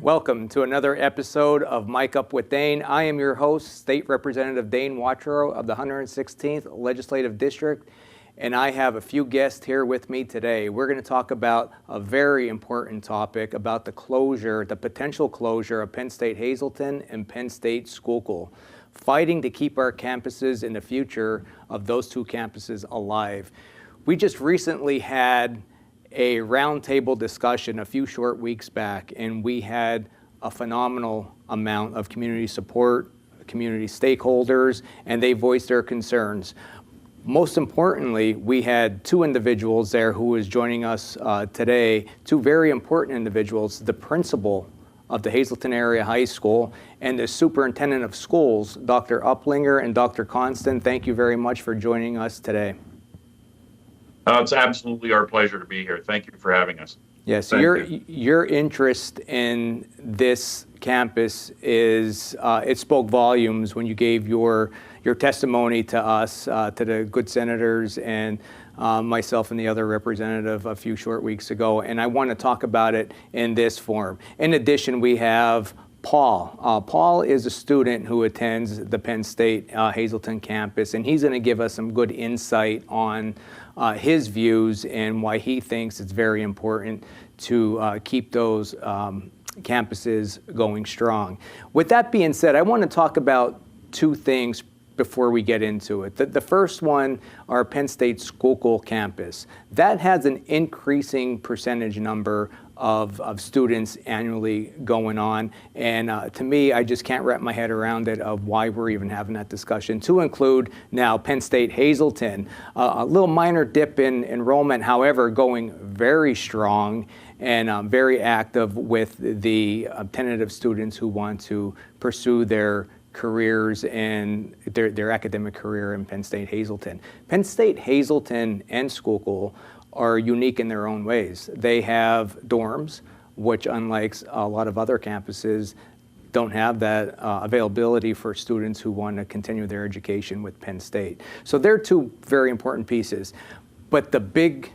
Welcome to another episode of Mike Up with Dane. I am your host, State Representative Dane Watrow of the 116th Legislative District, and I have a few guests here with me today. We're going to talk about a very important topic about the potential closure of Penn State Hazleton and Penn State Schuylkill, fighting to keep our campuses in the future of those two campuses alive. We just recently had a roundtable discussion a few short weeks back, and we had a phenomenal amount of community support, community stakeholders, and they voiced their concerns. Most importantly, we had two individuals there who is joining us today, two very important individuals, the principal of the Hazleton Area High School and the superintendent of schools, Dr. Uplinger and Dr. Conston. Thank you very much for joining us today. It's absolutely our pleasure to be here. Thank you for having us. Yes, your interest in this campus is, it spoke volumes when you gave your testimony to us, to the good senators and myself and the other representative a few short weeks ago, and I want to talk about it in this form. In addition, we have Paul. Paul is a student who attends the Penn State Hazleton campus, and he's going to give us some good insight on his views and why he thinks it's very important to keep those campuses going strong. With that being said, I want to talk about two things before we get into it. The first one, our Penn State Schuylkill campus. That has an increasing percentage number of students annually going on. And to me, I just can't wrap my head around it of why we're even having that discussion, to include now Penn State Hazleton. A little minor dip in enrollment, however, going very strong and very active with the tentative students who want to pursue their careers and their academic career in Penn State Hazleton. Penn State Hazleton and Schuylkill are unique in their own ways. They have dorms, which unlike a lot of other campuses, don't have that availability for students who want to continue their education with Penn State. So they're two very important pieces. But the big,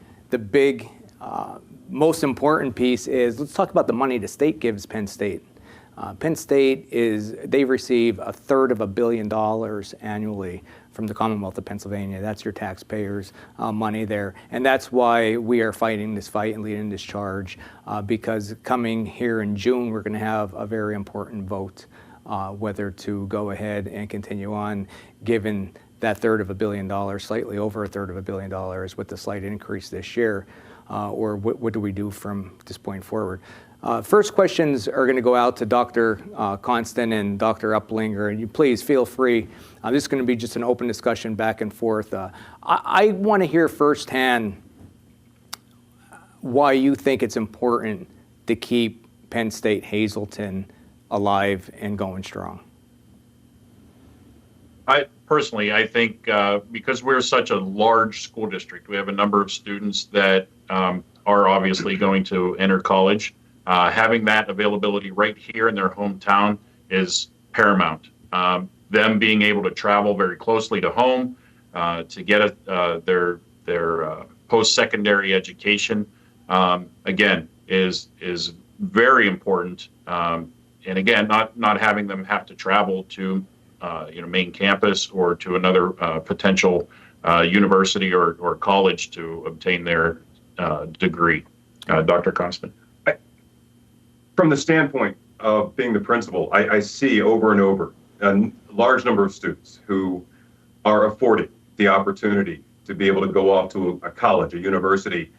most important piece is, let's talk about the money the state gives Penn State. Penn State they receive $350 million annually from the Commonwealth of Pennsylvania. That's your taxpayers' money there. And that's why we are fighting this fight and leading this charge, because coming here in June, we're going to have a very important vote whether to go ahead and continue on, given that $350 million, slightly over $350 million with the slight increase this year, or what do we do from this point forward? First questions are going to go out to Dr. Conston and Dr. Uplinger, and you please feel free. This is going to be just an open discussion back and forth. I want to hear firsthand why you think it's important to keep Penn State Hazleton alive and going strong. I think because we're such a large school district, we have a number of students that are obviously going to enter college. Having that availability right here in their hometown is paramount. Them being able to travel very closely to home to get their post-secondary education, again, is very important. And again, not having them have to travel to main campus or to another potential university or college to obtain their degree. Dr. Conston. From the standpoint of being the principal, I see over and over a large number of students who are afforded the opportunity to be able to go off to a college, a university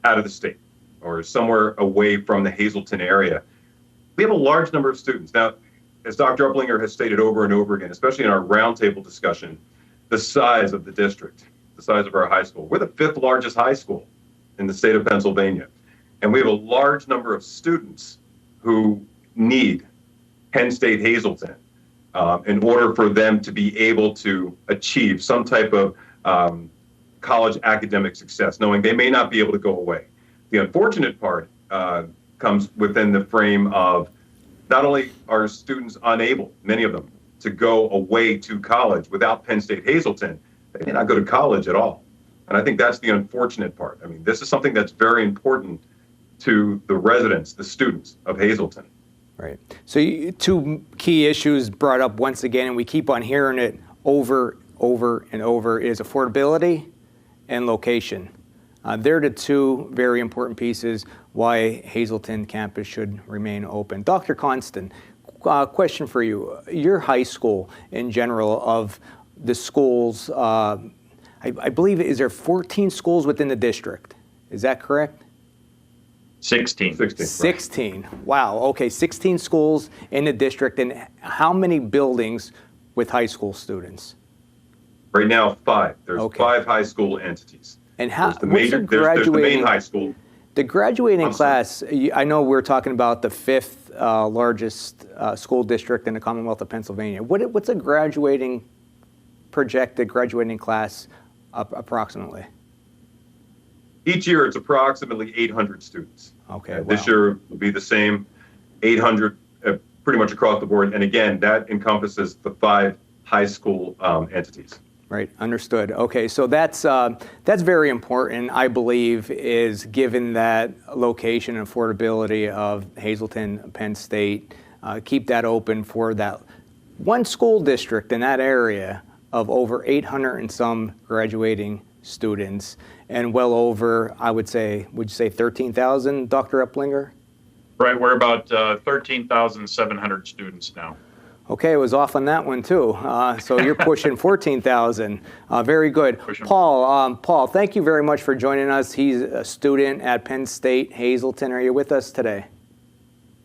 out of the state or somewhere away from the Hazleton area. We have a large number of students. Now, as Dr. Uplinger has stated over and over again, especially in our roundtable discussion, the size of the district, the size of our high school. We're the 5th largest high school in the state of Pennsylvania. And we have a large number of students who need Penn State Hazleton in order for them to be able to achieve some type of college academic success, knowing they may not be able to go away. The unfortunate part comes within the frame of not only are students unable, many of them, to go away to college without Penn State Hazleton, they may not go to college at all. And I think that's the unfortunate part. I mean, this is something that's very important to the residents, the students of Hazleton. Right. So two key issues brought up once again, and we keep on hearing it over and over, is affordability and location. They're the two very important pieces why Hazleton campus should remain open. Dr. Conston, question for you. Your high school in general, of the schools, I believe, is there 14 schools within the district? Is that correct? 16. 16. Wow. Okay. 16 schools in the district. And how many buildings with high school students? Right now, 5. There's Okay. 5 high school entities. And how, There's the main high school. The graduating I'm sorry. class, I know we're talking about the 5th largest school district in the Commonwealth of Pennsylvania. What's a projected graduating class approximately? Each year, it's approximately 800 students. Okay. Wow. This year will be the same, 800 pretty much across the board. And again, that encompasses the 5 high school entities. Right, understood. Okay, so that's very important, I believe, is given that location and affordability of Hazleton, Penn State, keep that open for that one school district in that area of over 800 and some graduating students, and well over, I would say 13,000, Dr. Uplinger? Right, we're about 13,700 students now. Okay, it was off on that one too. So you're pushing 14,000. Very good. Paul, thank you very much for joining us. He's a student at Penn State Hazleton. Are you with us today?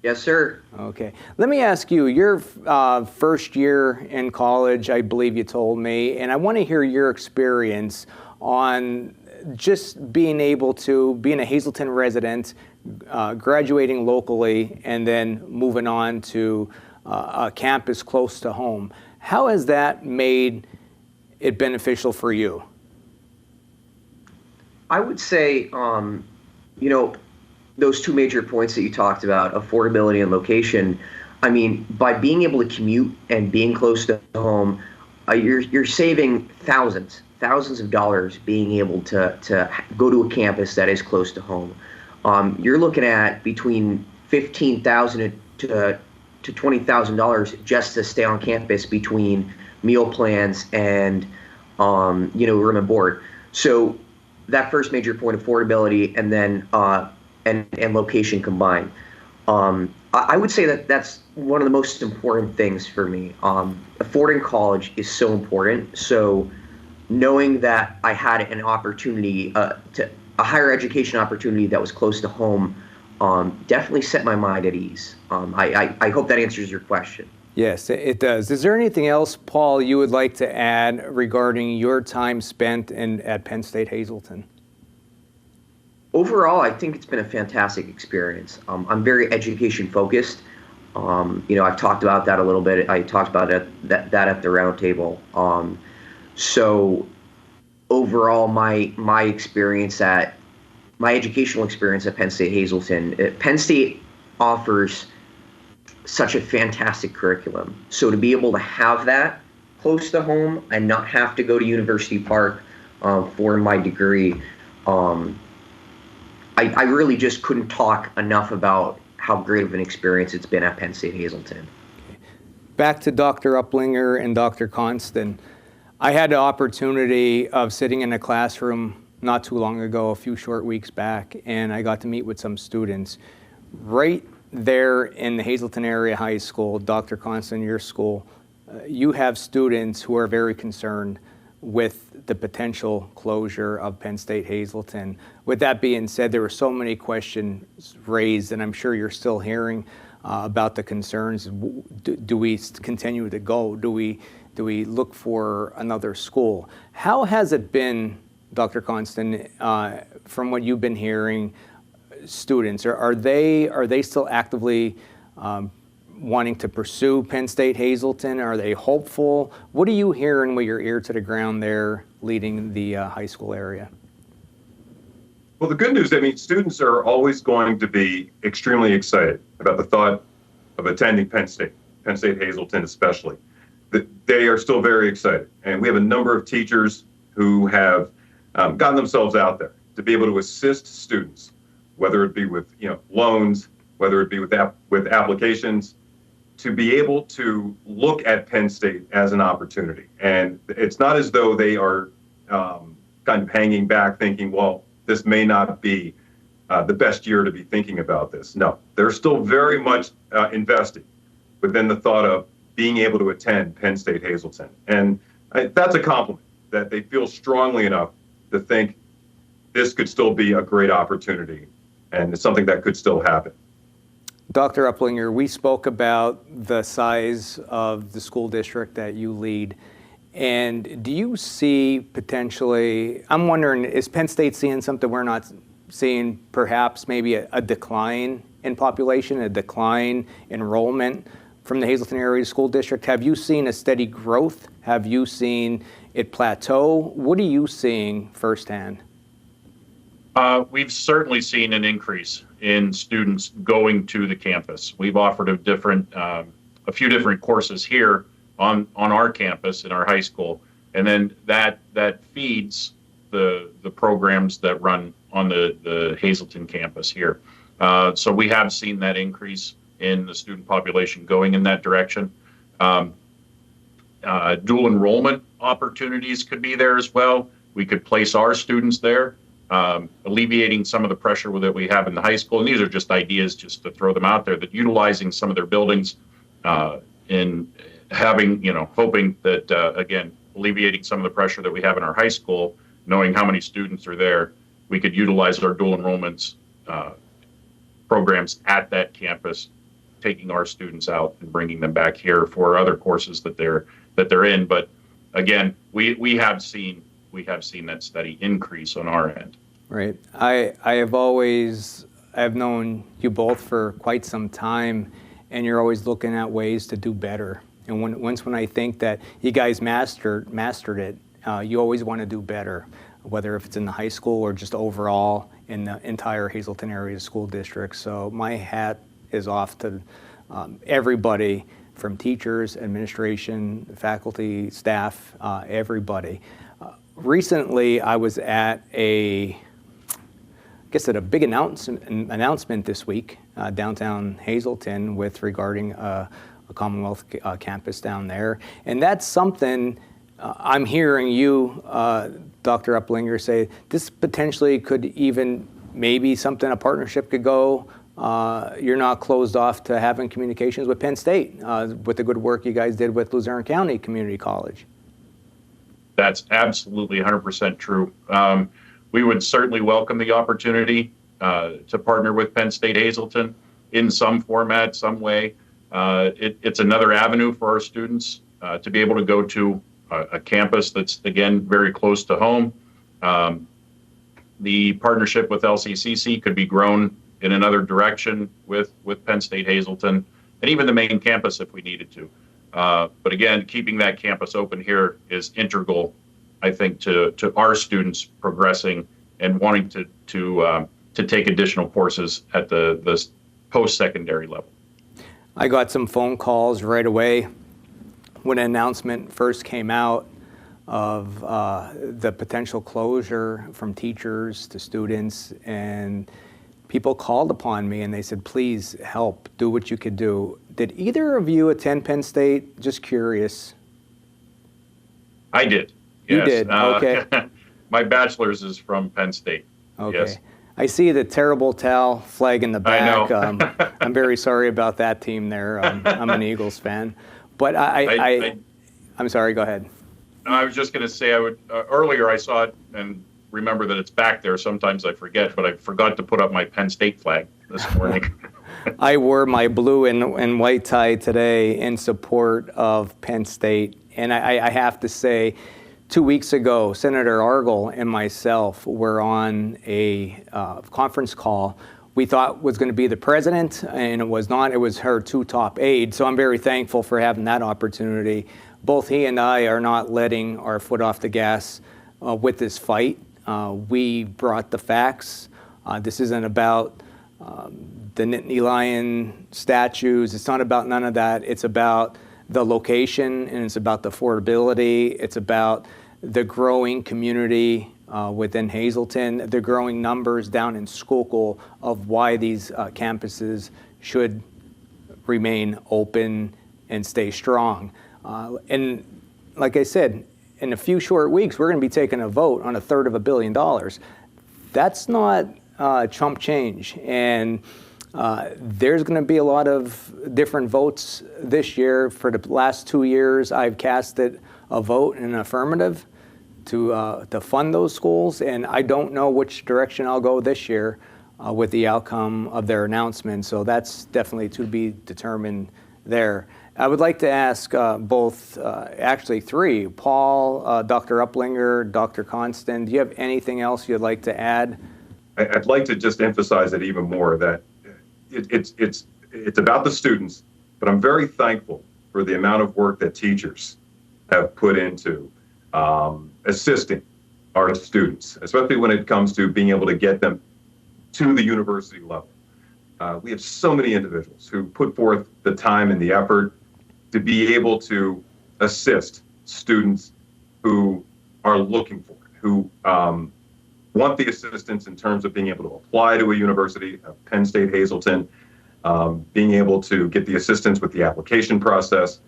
Yes, sir. Okay. Let me ask you, your first year in college, I believe you told me, and I want to hear your experience on just being able to, being a Hazleton resident, graduating locally, and then moving on to a campus close to home. How has that made it beneficial for you? I would say, those two major points that you talked about, affordability and location, I mean, by being able to commute and being close to home, you're saving thousands of dollars being able to go to a campus that is close to home. You're looking at between $15,000 to $20,000 just to stay on campus between meal plans and room and board. So that first major point, affordability, and then and location combined. I would say that's one of the most important things for me. Affording college is so important. So knowing that I had an opportunity to a higher education opportunity that was close to home definitely set my mind at ease. I hope that answers your question. Yes, it does. Is there anything else, Paul, you would like to add regarding your time spent at Penn State Hazleton? Overall, I think it's been a fantastic experience. I'm very education focused. I've talked about that a little bit. I talked about that at the round table. So overall, my experience my educational experience at Penn State Hazleton, Penn State offers such a fantastic curriculum. So to be able to have that close to home and not have to go to University Park for my degree, I really just couldn't talk enough about how great of an experience it's been at Penn State Hazleton. Back to Dr. Uplinger and Dr. Conston. I had the opportunity of sitting in a classroom not too long ago, a few short weeks back, and I got to meet with some students. Right there in the Hazleton area high school, Dr. Conston, your school, you have students who are very concerned with the potential closure of Penn State Hazleton. With that being said, there were so many questions raised, and I'm sure you're still hearing about the concerns. Do we continue to go? Do we look for another school? How has it been, Dr. Conston, from what you've been hearing, students, are they still actively wanting to pursue Penn State Hazleton? Are they hopeful? What are you hearing with your ear to the ground there leading the high school area? Well, the good news, students are always going to be extremely excited about the thought of attending Penn State Hazleton especially. They are still very excited. And we have a number of teachers who have gotten themselves out there to be able to assist students, whether it be with loans, whether it be with applications, to be able to look at Penn State as an opportunity. And it's not as though they are kind of hanging back thinking, well, this may not be the best year to be thinking about this. No, they're still very much invested within the thought of being able to attend Penn State Hazleton. And that's a compliment, that they feel strongly enough to think this could still be a great opportunity and it's something that could still happen. Dr. Uplinger, we spoke about the size of the school district that you lead. And do you see potentially, I'm wondering, is Penn State seeing something we're not seeing, perhaps maybe a decline in population, a decline in enrollment from the Hazleton Area School District? Have you seen a steady growth? Have you seen it plateau? What are you seeing firsthand? We've certainly seen an increase in students going to the campus. We've offered a few different courses here on our campus in our high school, and then that feeds the programs that run on the Hazleton campus here. So we have seen that increase in the student population going in that direction. Dual enrollment opportunities could be there as well. We could place our students there, alleviating some of the pressure that we have in the high school. And these are just ideas just to throw them out there, that utilizing some of their buildings in having, hoping that, again, alleviating some of the pressure that we have in our high school, knowing how many students are there, we could utilize our dual enrollments programs at that campus, taking our students out and bringing them back here for other courses that they're in. But again, we have seen that steady increase on our end. Right. I have known you both for quite some time, and you're always looking at ways to do better. And when I think that you guys mastered it, you always want to do better, whether if it's in the high school or just overall in the entire Hazleton Area School District. So my hat is off to everybody, from teachers, administration, faculty, staff, everybody. Recently, I was at a big announcement this week downtown Hazleton with regarding a Commonwealth campus down there. And that's something I'm hearing you, Dr. Uplinger, say this potentially could even maybe something, a partnership could go. You're not closed off to having communications with Penn State with the good work you guys did with Luzerne County Community College. That's absolutely 100% true. We would certainly welcome the opportunity to partner with Penn State Hazleton in some format, some way. It's another avenue for our students to be able to go to a campus that's, again, very close to home. The partnership with LCCC could be grown in another direction with Penn State Hazleton, and even the main campus if we needed to. But again, keeping that campus open here is integral, I think, to our students progressing and wanting to take additional courses at the post-secondary level. I got some phone calls right away when an announcement first came out of the potential closure from teachers to students, and people called upon me and they said, please help, do what you could do. Did either of you attend Penn State? Just curious. I did. You Yes. did, okay. My bachelor's is from Penn State. Okay. Yes. I see the terrible towel flag in the back. I know. I'm very sorry about that team there. I'm an Eagles fan. But I'm sorry, go ahead. I was just going to say, earlier I saw it and remember that it's back there. Sometimes I forget, but I forgot to put up my Penn State flag this morning. I wore my blue and white tie today in support of Penn State. And I have to say, 2 weeks ago, Senator Argel and myself were on a conference call we thought was going to be the president, and it was not. It was her two top aides. So I'm very thankful for having that opportunity. Both he and I are not letting our foot off the gas with this fight. We brought the facts. This isn't about the Nittany Lion statues. It's not about none of that. It's about the location, and it's about the affordability. It's about the growing community within Hazleton, the growing numbers down in Schuylkill of why these campuses should remain open and stay strong. And like I said, in a few short weeks, we're going to be taking a vote on $333 billion. That's not chump change. And there's going to be a lot of different votes this year. For the last 2 years, I've casted a vote in an affirmative to fund those schools, and I don't know which direction I'll go this year with the outcome of their announcement. So that's definitely to be determined there. I would like to ask both, actually three, Paul, Dr. Uplinger, Dr. Conston, do you have anything else you'd like to add? I'd like to just emphasize it even more, that it's about the students, but I'm very thankful for the amount of work that teachers have put into assisting our students, especially when it comes to being able to get them to the university level. We have so many individuals who put forth the time and the effort to be able to assist students who are looking for it, who want the assistance in terms of being able to apply to a university, Penn State, Hazleton, being able to get the assistance with the application process.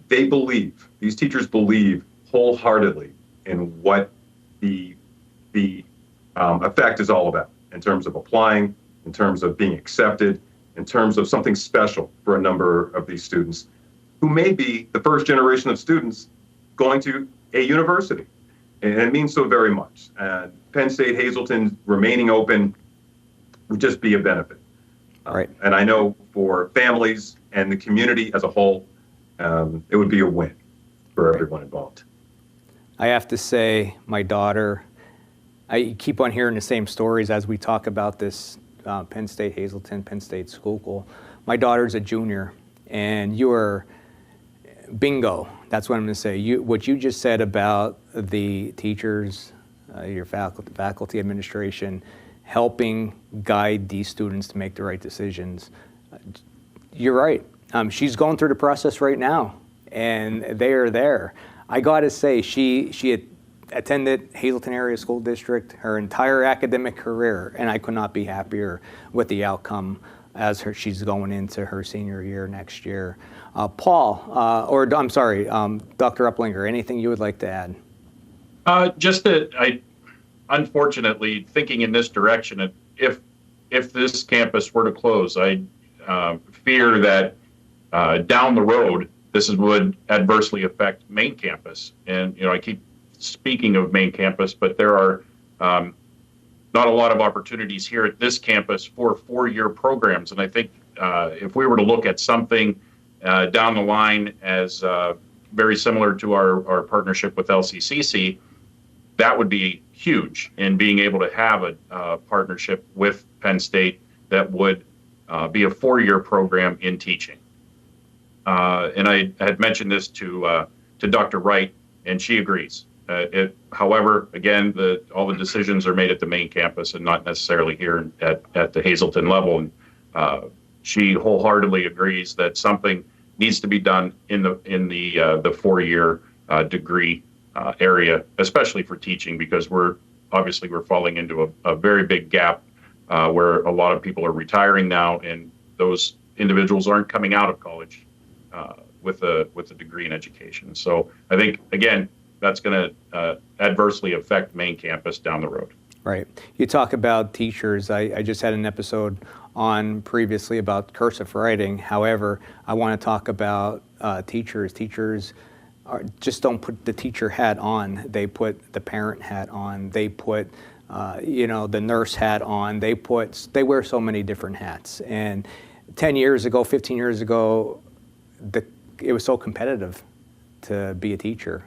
They believe, these teachers believe wholeheartedly in what the effect is all about in terms of applying, in terms of being accepted, in terms of something special for a number of these students who may be the first generation of students going to a university. And it means so very much. And Penn State, Hazleton remaining open would just be a benefit. Right. And I know for families and the community as a whole, it would be a win for everyone involved. I have to say, my daughter, I keep on hearing the same stories as we talk about this Penn State, Hazleton, Penn State Schuylkill. My daughter's a junior, and you are bingo. That's what I'm going to say. What you just said about the teachers, your faculty administration, helping guide these students to make the right decisions. You're right. She's going through the process right now, and they are there. I got to say, she had attended Hazleton Area School District her entire academic career, and I could not be happier with the outcome as she's going into her senior year next year. Paul, or I'm sorry, Dr. Uplinger, anything you would like to add? Just that I, unfortunately, thinking in this direction, if this campus were to close, I fear that down the road, this would adversely affect main campus. And, I keep speaking of main campus, but there are not a lot of opportunities here at this campus for four-year programs. And I think if we were to look at something down the line as very similar to our partnership with LCCC, that would be huge in being able to have a partnership with Penn State that would be a four-year program in teaching. And I had mentioned this to Dr. Wright, and she agrees. However, again, all the decisions are made at the main campus and not necessarily here at the Hazleton level. And she wholeheartedly agrees that something needs to be done in the four-year degree area, especially for teaching, because we're falling into a very big gap where a lot of people are retiring now, and those individuals aren't coming out of college with a degree in education. So I think, again, that's going to adversely affect main campus down the road. Right. You talk about teachers. I just had an episode on previously about cursive writing. However, I want to talk about teachers. Teachers just don't put the teacher hat on. They put the parent hat on. They put the nurse hat on. They wear so many different hats. And 10 years ago, 15 years ago, it was so competitive to be a teacher.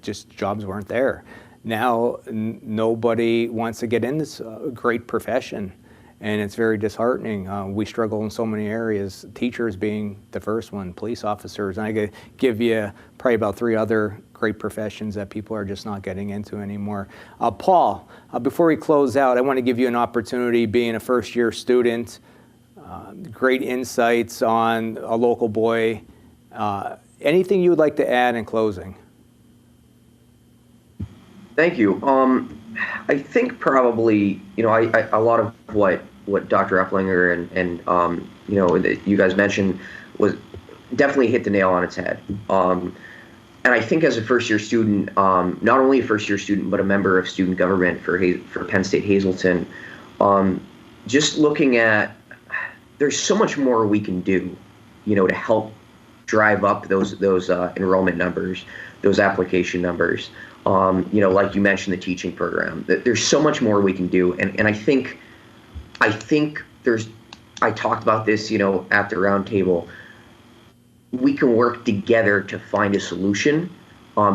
Jobs weren't there. Now, nobody wants to get in this great profession, and it's very disheartening. We struggle in so many areas, teachers being the first one, police officers, and I could give you probably about 3 other great professions that people are just not getting into anymore. Paul, before we close out, I want to give you an opportunity, being a first-year student, great insights on a local boy. Anything you would like to add in closing? Thank you. I think probably, a lot of what what Dr. Uplinger and you know, that you guys mentioned was definitely hit the nail on its head. And I think as a first-year student, not only a first-year student, but a member of student government for Penn State Hazleton, just looking at, there's so much more we can do, you know, to help drive up those enrollment numbers, those application numbers. You know, like you mentioned, the teaching program. There's so much more we can do, and I think I talked about this, you know, at the roundtable. We can work together to find a solution,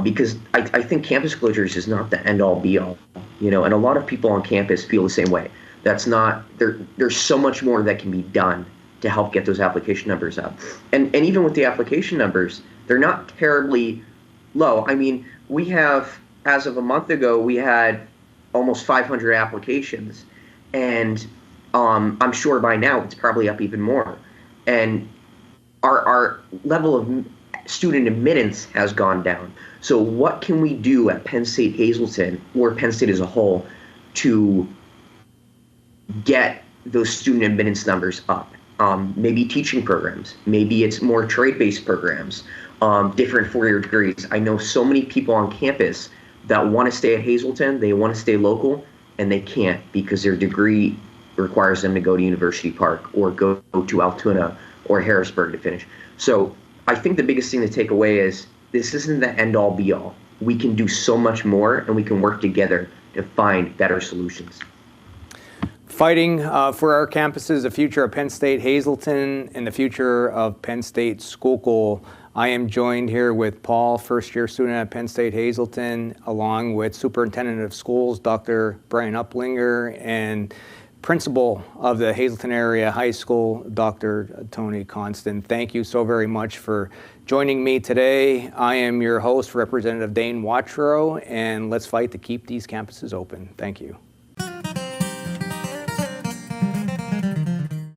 because I think campus closures is not the end-all be-all, you know, and a lot of people on campus feel the same way. That's not, there's so much more that can be done to help get those application numbers up. And even with the application numbers, they're not terribly low. I mean, we have, as of a month ago, we had almost 500 applications, and I'm sure by now it's probably up even more. And our level of student admittance has gone down. So what can we do at Penn State Hazleton, or Penn State as a whole, to get those student admittance numbers up? Maybe teaching programs, maybe it's more trade-based programs, different four-year degrees. I know so many people on campus that want to stay at Hazleton, they want to stay local, and they can't because their degree requires them to go to University Park or go to Altoona or Harrisburg to finish. So I think the biggest thing to take away is this isn't the end-all be-all. We can do so much more, and we can work together to find better solutions. Fighting for our campuses, the future of Penn State Hazleton, and the future of Penn State Schuylkill. I am joined here with Paul, first-year student at Penn State Hazleton, along with Superintendent of Schools, Dr. Brian Uplinger, and Principal of the Hazleton Area High School, Dr. Tony Conston. Thank you so very much for joining me today. I am your host, Representative Dane Wattrow, and let's fight to keep these campuses open. Thank you.